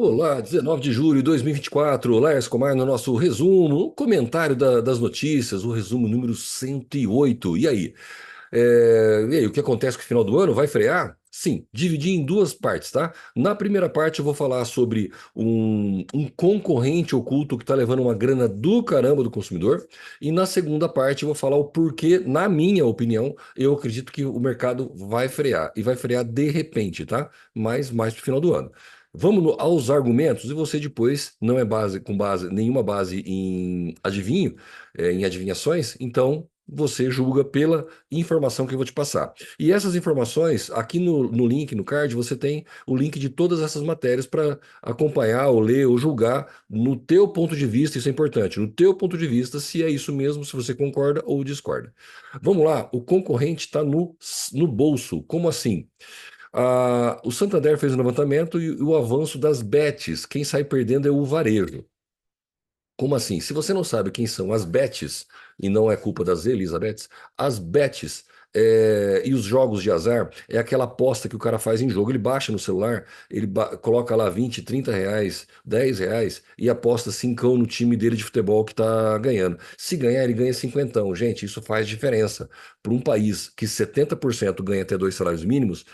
Olá, 19 de julho de 2024, Lars Comar no nosso resumo, o comentário das notícias, o resumo número 108. E aí, o que acontece com o final do ano? Vai frear? Sim, dividi em duas partes, tá? Na primeira parte eu vou falar sobre um concorrente oculto que está levando uma grana do caramba do consumidor, e na segunda parte eu vou falar o porquê, na minha opinião, eu acredito que o mercado vai frear, e vai frear de repente, tá? Mas mais pro final do ano. Aos argumentos, e você depois não é nenhuma base em adivinho, em adivinhações, então você julga pela informação que eu vou te passar. E essas informações, aqui no link, no card, você tem o link de todas essas matérias para acompanhar, ou ler, ou julgar no teu ponto de vista, isso é importante, no teu ponto de vista, se é isso mesmo, se você concorda ou discorda. Vamos lá, o concorrente está no bolso. Como assim? O Santander fez um levantamento e o avanço das bets, quem sai perdendo é o varejo. Como assim? Se você não sabe quem são as bets, e não é culpa das Elizabeths, as bets e os jogos de azar é aquela aposta que o cara faz em jogo. Ele baixa no celular, coloca lá 20, 30 reais, 10 reais e aposta cincão no time dele de futebol que tá ganhando. Se ganhar, ele ganha cinquentão. Gente, isso faz diferença. Para um país que 70% ganha até dois salários mínimos,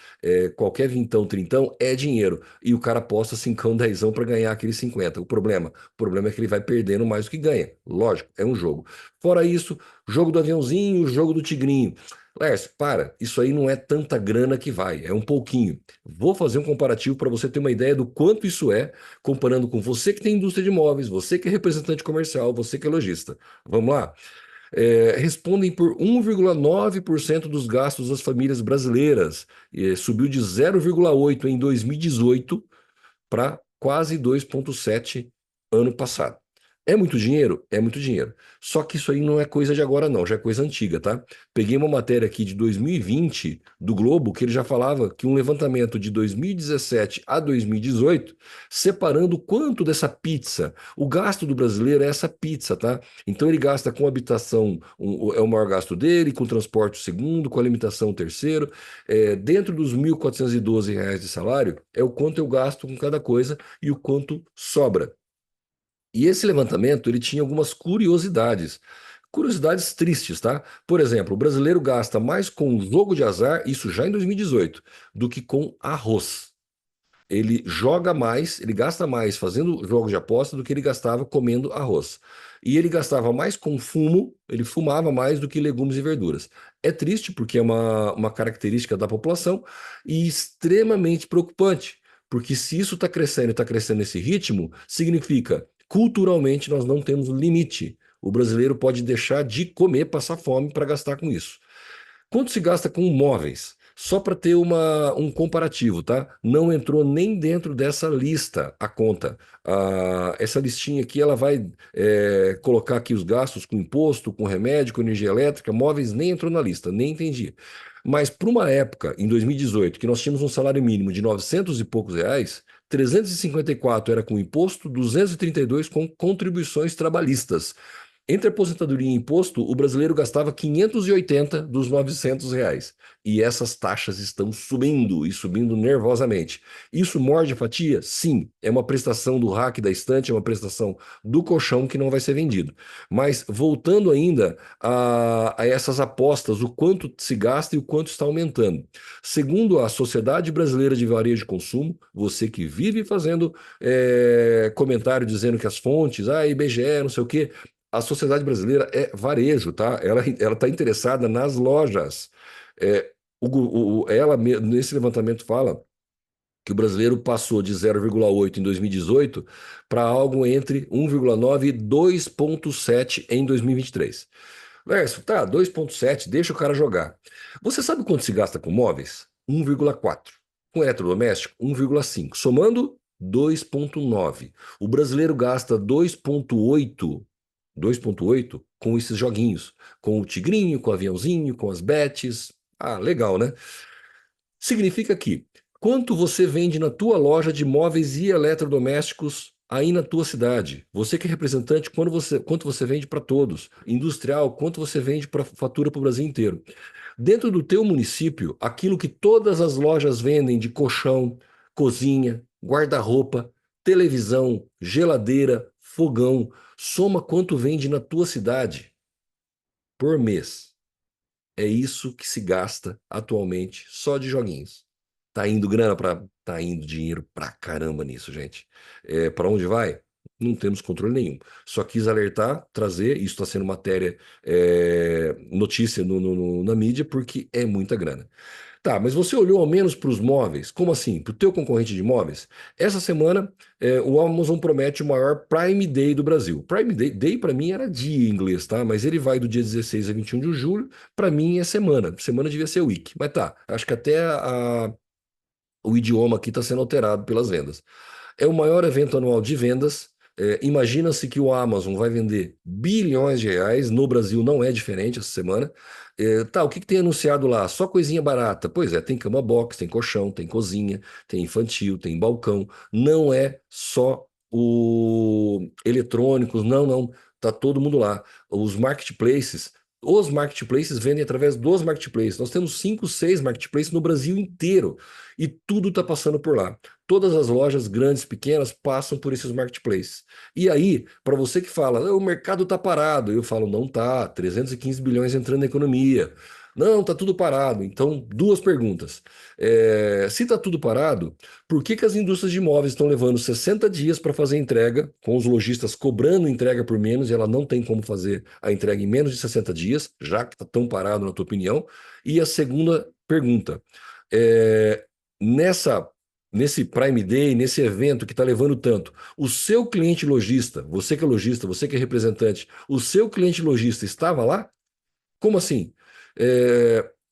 qualquer vintão, trintão é dinheiro. E o cara aposta cincão, dezão para ganhar aqueles 50. O problema é que ele vai perdendo mais do que ganha. Lógico, é um jogo. Fora isso, jogo do aviãozinho, jogo do tigrinho. Lércio, para, isso aí não é tanta grana que vai, é um pouquinho. Vou fazer um comparativo para você ter uma ideia do quanto isso é, comparando com você que tem indústria de imóveis, você que é representante comercial, você que é lojista. Vamos lá? Respondem por 1,9% dos gastos das famílias brasileiras. Subiu de 0,8 em 2018 para quase 2,7 ano passado. É muito dinheiro? É muito dinheiro. Só que isso aí não é coisa de agora, não, já é coisa antiga, tá? Peguei uma matéria aqui de 2020 do Globo, que ele já falava que um levantamento de 2017 a 2018, separando quanto dessa pizza. O gasto do brasileiro é essa pizza, tá? Então ele gasta com habitação, é o maior gasto dele, com transporte o segundo, com alimentação o terceiro. Dentro dos R$ 1.412 de salário, é o quanto eu gasto com cada coisa e o quanto sobra. E esse levantamento, ele tinha algumas curiosidades. Curiosidades tristes, tá? Por exemplo, o brasileiro gasta mais com jogo de azar, isso já em 2018, do que com arroz. Ele joga mais, ele gasta mais fazendo jogos de aposta do que ele gastava comendo arroz. E ele gastava mais com fumo, ele fumava mais do que legumes e verduras. É triste porque é uma característica da população e extremamente preocupante, porque se isso está crescendo nesse ritmo, significa culturalmente nós não temos limite. O brasileiro pode deixar de comer, passar fome para gastar com isso. Quanto se gasta com móveis? Só para ter um comparativo, tá? Não entrou nem dentro dessa lista a conta. Essa listinha aqui, ela vai colocar aqui os gastos com imposto, com remédio, com energia elétrica, móveis nem entrou na lista, nem entendi. Mas para uma época, em 2018, que nós tínhamos um salário mínimo de 900 e poucos reais, 354 era com imposto, 232 com contribuições trabalhistas. Entre aposentadoria e imposto, o brasileiro gastava 580 dos R$ 900. E essas taxas estão subindo e subindo nervosamente. Isso morde a fatia? Sim. É uma prestação do rack da estante, é uma prestação do colchão que não vai ser vendido. Mas voltando ainda a essas apostas, o quanto se gasta e o quanto está aumentando. Segundo a Sociedade Brasileira de Varejo de Consumo, você que vive fazendo comentário dizendo que as fontes, IBGE, não sei o quê, a sociedade brasileira é varejo, tá? Ela está interessada nas lojas. É, Nesse levantamento, fala que o brasileiro passou de 0,8 em 2018 para algo entre 1,9 e 2,7 em 2023. Verso, tá, 2,7, deixa o cara jogar. Você sabe quanto se gasta com móveis? 1,4. Com eletrodoméstico, 1,5. Somando, 2,9. O brasileiro gasta 2,8 com esses joguinhos, com o tigrinho, com o aviãozinho, com as bets. Ah, legal, né? Significa que quanto você vende na tua loja de móveis e eletrodomésticos aí na tua cidade? Você que é representante, quanto você vende para todos? Industrial, quanto você vende para fatura para o Brasil inteiro? Dentro do teu município, aquilo que todas as lojas vendem de colchão, cozinha, guarda-roupa, televisão, geladeira, fogão. Soma quanto vende na tua cidade por mês. É isso que se gasta atualmente só de joguinhos. Tá indo grana para, tá indo dinheiro pra caramba nisso, gente. Para onde vai? Não temos controle nenhum. Só quis alertar, trazer, isso está sendo matéria, notícia na mídia, porque é muita grana. Tá, mas você olhou ao menos para os móveis? Como assim? Para o teu concorrente de móveis? Essa semana, o Amazon promete o maior Prime Day do Brasil. Prime Day para mim era dia em inglês, tá? Mas ele vai do dia 16 a 21 de julho. Para mim é semana. Semana devia ser week. Mas tá, acho que até o idioma aqui está sendo alterado pelas vendas. É o maior evento anual de vendas. Imagina-se que o Amazon vai vender bilhões de reais. No Brasil não é diferente essa semana. Tá, o que que tem anunciado lá? Só coisinha barata. Pois é, tem cama box, tem colchão, tem cozinha, tem infantil, tem balcão. Não é só o eletrônicos, não, não. Tá todo mundo lá. Os marketplaces vendem através dos marketplaces. Nós temos 5, 6 marketplaces no Brasil inteiro e tudo está passando por lá. Todas as lojas, grandes, pequenas, passam por esses marketplaces. E aí, para você que fala, o mercado está parado, eu falo, não tá, 315 bilhões entrando na economia. Não, está tudo parado. Então, duas perguntas. Se está tudo parado, por que que as indústrias de imóveis estão levando 60 dias para fazer entrega, com os lojistas cobrando entrega por menos, e ela não tem como fazer a entrega em menos de 60 dias, já que está tão parado, na tua opinião? E a segunda pergunta, é, nessa nesse Prime Day, nesse evento que está levando tanto, o seu cliente lojista, você que é lojista, você que é representante, o seu cliente lojista estava lá? Como assim?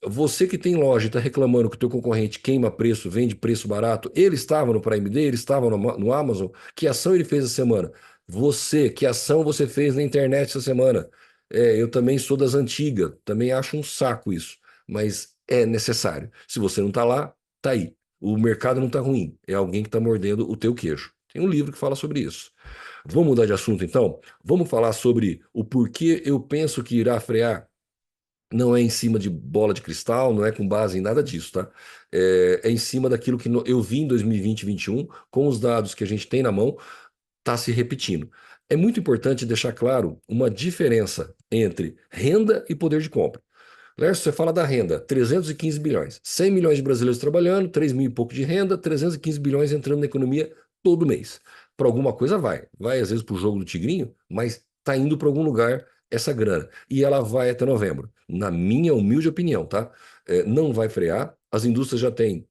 Você que tem loja e está reclamando que o teu concorrente queima preço, vende preço barato, ele estava no Prime Day, ele estava no Amazon, que ação ele fez essa semana? Que ação você fez na internet essa semana? Eu também sou das antigas, também acho um saco isso, mas é necessário. Se você não está lá, tá aí. O mercado não está ruim, é alguém que está mordendo o teu queijo. Tem um livro que fala sobre isso. Vamos mudar de assunto então? Vamos falar sobre o porquê eu penso que irá frear. Não é em cima de bola de cristal, não é com base em nada disso, tá? É em cima daquilo que eu vi em 2020 e 2021, com os dados que a gente tem na mão, está se repetindo. É muito importante deixar claro uma diferença entre renda e poder de compra. Lércio, você fala da renda, 315 bilhões, 100 milhões de brasileiros trabalhando, 3 mil e pouco de renda, 315 bilhões entrando na economia todo mês. Para alguma coisa vai. Vai às vezes para o jogo do Tigrinho, mas está indo para algum lugar essa grana. E ela vai até novembro. Na minha humilde opinião, tá? Não vai frear. As indústrias já têm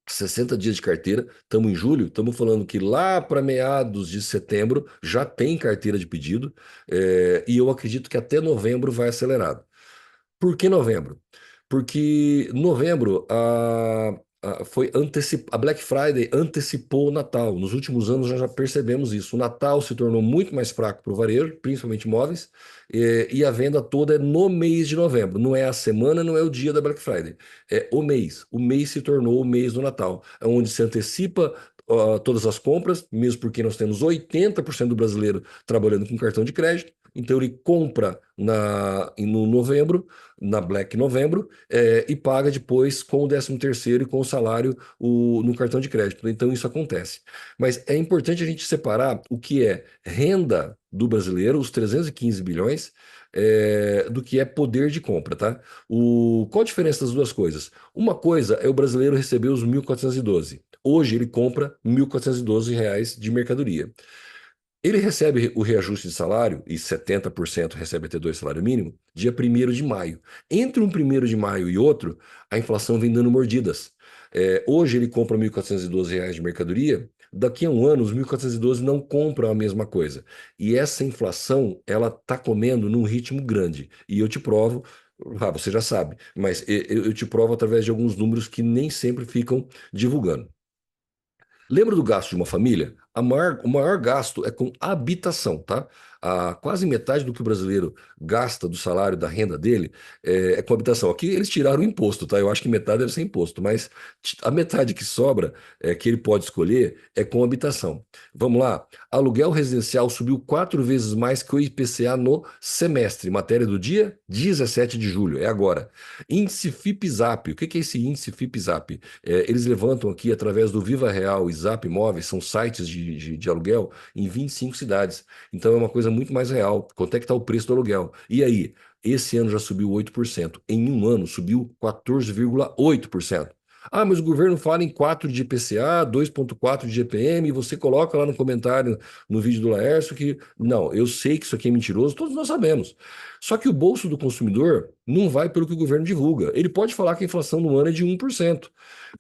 60 dias de carteira, estamos em julho, estamos falando que lá para meados de setembro já tem carteira de pedido, e eu acredito que até novembro vai acelerado. Por que novembro? Porque novembro a Black Friday antecipou o Natal. Nos últimos anos nós já percebemos isso. O Natal se tornou muito mais fraco para o varejo, principalmente imóveis, e a venda toda é no mês de novembro. Não é a semana, não é o dia da Black Friday. É o mês. O mês se tornou o mês do Natal, é onde se antecipa todas as compras, mesmo porque nós temos 80% do brasileiro trabalhando com cartão de crédito. Então ele compra no novembro, na Black Novembro, e paga depois com o 13º e com o salário no cartão de crédito. Então isso acontece. Mas é importante a gente separar o que é renda do brasileiro, os 315 bilhões, do que é poder de compra, tá? Qual a diferença das duas coisas? Uma coisa é o brasileiro receber os 1.412. Hoje ele compra R$ 1.412 de mercadoria. Ele recebe o reajuste de salário, e 70% recebe até dois salário mínimo, dia 1º de maio. Entre um 1º de maio e outro, a inflação vem dando mordidas. Hoje ele compra R$ 1.412 de mercadoria, daqui a um ano os 1.412 não compram a mesma coisa. E essa inflação, ela está comendo num ritmo grande. E eu te provo, você já sabe, mas eu te provo através de alguns números que nem sempre ficam divulgando. Lembra do gasto de uma família? O maior gasto é com habitação, tá? Quase metade do que o brasileiro gasta do salário, da renda dele, é com habitação. Aqui eles tiraram o imposto, tá? Eu acho que metade deve ser imposto, mas a metade que sobra, que ele pode escolher, é com habitação. Vamos lá. Aluguel residencial subiu 4 vezes mais que o IPCA no semestre. Matéria do dia 17 de julho, é agora. Índice FIPZAP. O que é esse índice FIPZAP? Eles levantam aqui através do Viva Real e Zap Imóveis, são sites de de aluguel em 25 cidades. Então é uma coisa muito mais real. Quanto é que está o preço do aluguel? E aí? Esse ano já subiu 8%. Em um ano subiu 14,8%. Ah, mas o governo fala em 4 de IPCA, 2,4 de GPM, e você coloca lá no comentário, no vídeo do Laércio, que não, eu sei que isso aqui é mentiroso, todos nós sabemos. Só que o bolso do consumidor não vai pelo que o governo divulga. Ele pode falar que a inflação no ano é de 1%,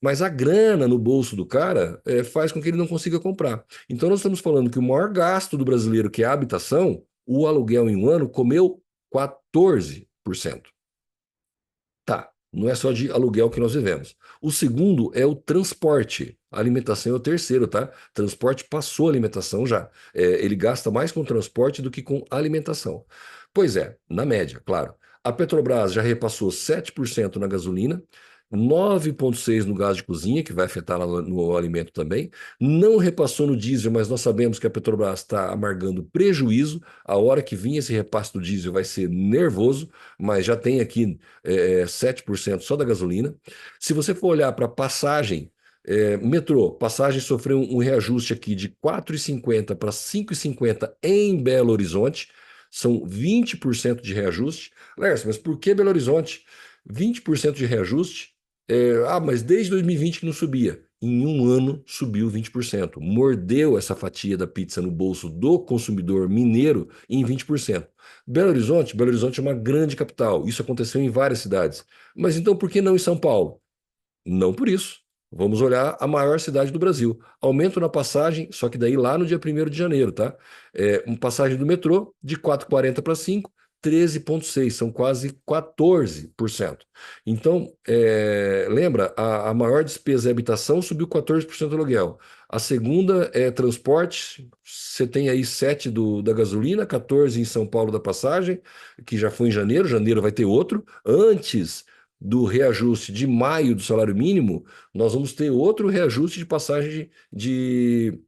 mas a grana no bolso do cara faz com que ele não consiga comprar. Então nós estamos falando que o maior gasto do brasileiro, que é a habitação, o aluguel em um ano comeu 14%. Tá, não é só de aluguel que nós vivemos. O segundo é o transporte. A alimentação é o terceiro, tá? Transporte passou a alimentação já. Ele gasta mais com transporte do que com alimentação. Pois é, na média, claro. A Petrobras já repassou 7% na gasolina, 9,6% no gás de cozinha, que vai afetar lá no alimento também. Não repassou no diesel, mas nós sabemos que a Petrobras está amargando prejuízo. A hora que vir esse repasse do diesel vai ser nervoso, mas já tem aqui 7% só da gasolina. Se você for olhar para passagem, metrô, passagem sofreu um reajuste aqui de 4,50 para 5,50 em Belo Horizonte, são 20% de reajuste. Lércio, mas por que Belo Horizonte? 20% de reajuste? Mas desde 2020 que não subia. Em um ano subiu 20%. Mordeu essa fatia da pizza no bolso do consumidor mineiro em 20%. Belo Horizonte é uma grande capital. Isso aconteceu em várias cidades. Mas então por que não em São Paulo? Não por isso. Vamos olhar a maior cidade do Brasil. Aumento na passagem, só que daí lá no dia 1º de janeiro, tá? Uma passagem do metrô de 4,40 para 5, 13,6, são quase 14%. Então, lembra, a maior despesa é habitação, subiu 14% do aluguel. A segunda é transporte, você tem aí 7 da gasolina, 14 em São Paulo da passagem, que já foi em janeiro, janeiro vai ter outro. Antes do reajuste de maio do salário mínimo, nós vamos ter outro reajuste de passagem de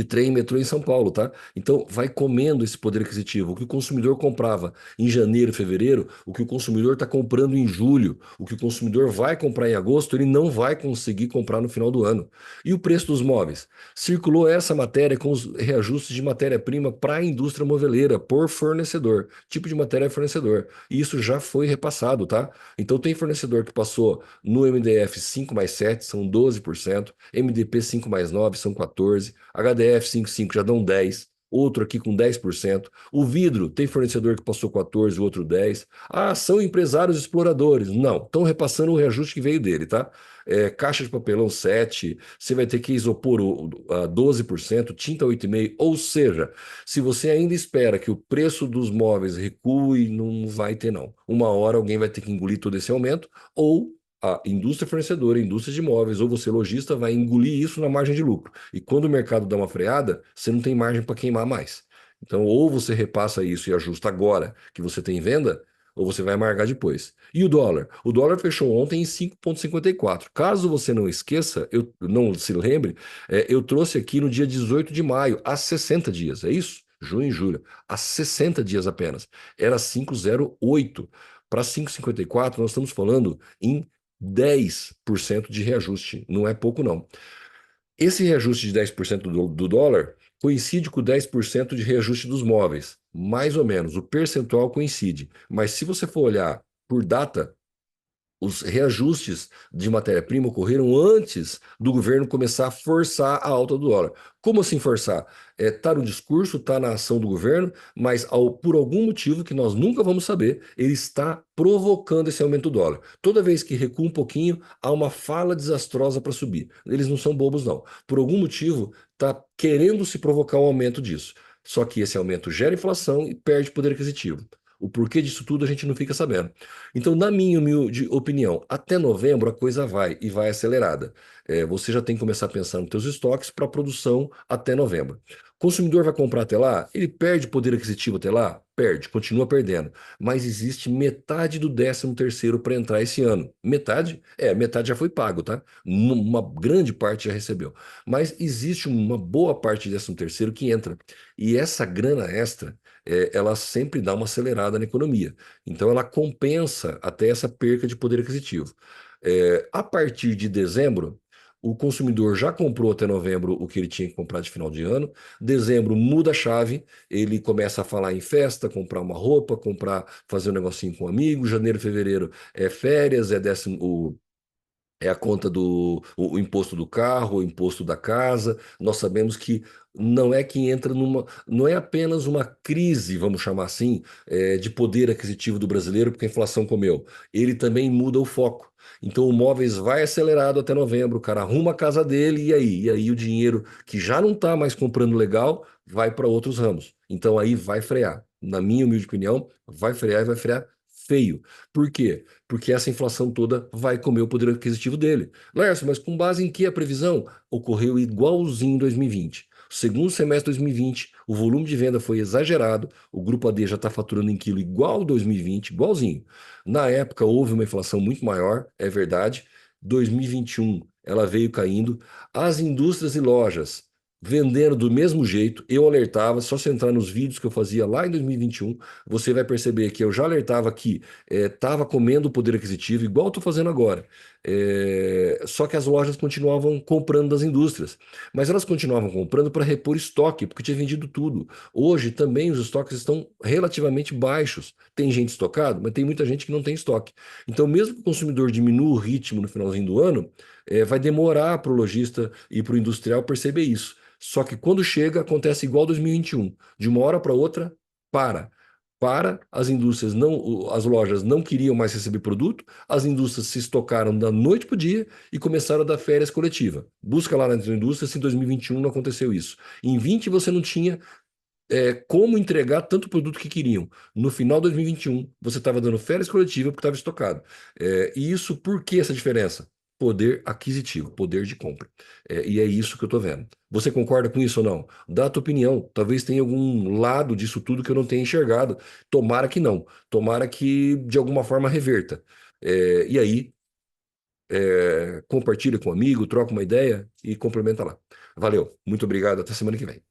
trem e metrô em São Paulo, tá? Então vai comendo esse poder aquisitivo. O que o consumidor comprava em janeiro, fevereiro, o que o consumidor está comprando em julho, o que o consumidor vai comprar em agosto, ele não vai conseguir comprar no final do ano. E o preço dos móveis? Circulou essa matéria com os reajustes de matéria-prima para a indústria moveleira por fornecedor. Tipo de matéria é fornecedor. E isso já foi repassado, tá? Então tem fornecedor que passou no MDF 5 mais 7, são 12%, MDP 5 mais 9, são 14%, HDF 55 já dão 10%, outro aqui com 10%. O vidro, tem fornecedor que passou 14%, o outro 10%. Ah, são empresários exploradores. Não, estão repassando o reajuste que veio dele, tá? Caixa de papelão 7%, você vai ter que isopor 12%, tinta 8,5%. Ou seja, se você ainda espera que o preço dos móveis recue, não vai ter não. Uma hora alguém vai ter que engolir todo esse aumento, ou a indústria fornecedora, a indústria de imóveis, ou você lojista, vai engolir isso na margem de lucro. E quando o mercado dá uma freada, você não tem margem para queimar mais. Então, ou você repassa isso e ajusta agora que você tem venda, ou você vai amargar depois. E o dólar? O dólar fechou ontem em 5,54. Caso você não esqueça, eu não se lembre, eu trouxe aqui no dia 18 de maio, há 60 dias, é isso? Junho e julho, há 60 dias apenas. Era 5,08. Para 5,54, nós estamos falando em 10% de reajuste. Não é pouco, não. Esse reajuste de 10% do dólar coincide com 10% de reajuste dos móveis. Mais ou menos, o percentual coincide. Mas se você for olhar por data, os reajustes de matéria-prima ocorreram antes do governo começar a forçar a alta do dólar. Como assim forçar? Tá no discurso, tá na ação do governo, mas por algum motivo que nós nunca vamos saber, ele está provocando esse aumento do dólar. Toda vez que recua um pouquinho, há uma fala desastrosa para subir. Eles não são bobos, não. Por algum motivo, está querendo se provocar um aumento disso. Só que esse aumento gera inflação e perde poder aquisitivo. O porquê disso tudo a gente não fica sabendo. Então, na minha humilde opinião, até novembro a coisa vai e vai acelerada. Você já tem que começar a pensar nos seus estoques para produção até novembro. O consumidor vai comprar até lá? Ele perde poder aquisitivo até lá? Perde, continua perdendo. Mas existe metade do 13º para entrar esse ano. Metade? Metade já foi pago, tá? Uma grande parte já recebeu. Mas existe uma boa parte de 13º que entra. E essa grana extra, ela sempre dá uma acelerada na economia. Então, ela compensa até essa perca de poder aquisitivo. A partir de dezembro, o consumidor já comprou até novembro o que ele tinha que comprar de final de ano. Dezembro muda a chave, ele começa a falar em festa, comprar uma roupa, comprar, fazer um negocinho com um amigo. Janeiro, fevereiro é férias, é décimo, é a conta do o imposto do carro, o imposto da casa. Nós sabemos que não é que entra numa, não é apenas uma crise, vamos chamar assim, de poder aquisitivo do brasileiro, porque a inflação comeu. Ele também muda o foco. Então o móveis vai acelerado até novembro, o cara arruma a casa dele e aí? E aí o dinheiro que já não está mais comprando legal vai para outros ramos. Então aí vai frear. Na minha humilde opinião, vai frear e vai frear feio. Por quê? Porque essa inflação toda vai comer o poder aquisitivo dele. Lércio, mas com base em que a previsão? Ocorreu igualzinho em 2020. Segundo semestre de 2020, o volume de venda foi exagerado, o Grupo AD já está faturando em quilo igual 2020, igualzinho. Na época houve uma inflação muito maior, é verdade. 2021 ela veio caindo. As indústrias e lojas vendendo do mesmo jeito, eu alertava, só se entrar nos vídeos que eu fazia lá em 2021, você vai perceber que eu já alertava que estava comendo o poder aquisitivo, igual estou fazendo agora. Só que as lojas continuavam comprando das indústrias. Mas elas continuavam comprando para repor estoque, porque tinha vendido tudo. Hoje também os estoques estão relativamente baixos. Tem gente estocado, mas tem muita gente que não tem estoque. Então, mesmo que o consumidor diminua o ritmo no finalzinho do ano, vai demorar para o lojista e para o industrial perceber isso. Só que quando chega, acontece igual 2021. De uma hora para outra, para as indústrias não, as lojas não queriam mais receber produto, as indústrias se estocaram da noite para o dia e começaram a dar férias coletiva. Busca lá nas indústrias se em 2021 não aconteceu isso. Em 20 você não tinha como entregar tanto produto que queriam. No final de 2021 você estava dando férias coletiva porque estava estocado. E isso, por que essa diferença? Poder aquisitivo, poder de compra. E é isso que eu estou vendo. Você concorda com isso ou não? Dá a tua opinião. Talvez tenha algum lado disso tudo que eu não tenha enxergado. Tomara que não. Tomara que de alguma forma reverta. E aí, compartilha com um amigo, troca uma ideia e complementa lá. Valeu, muito obrigado. Até semana que vem.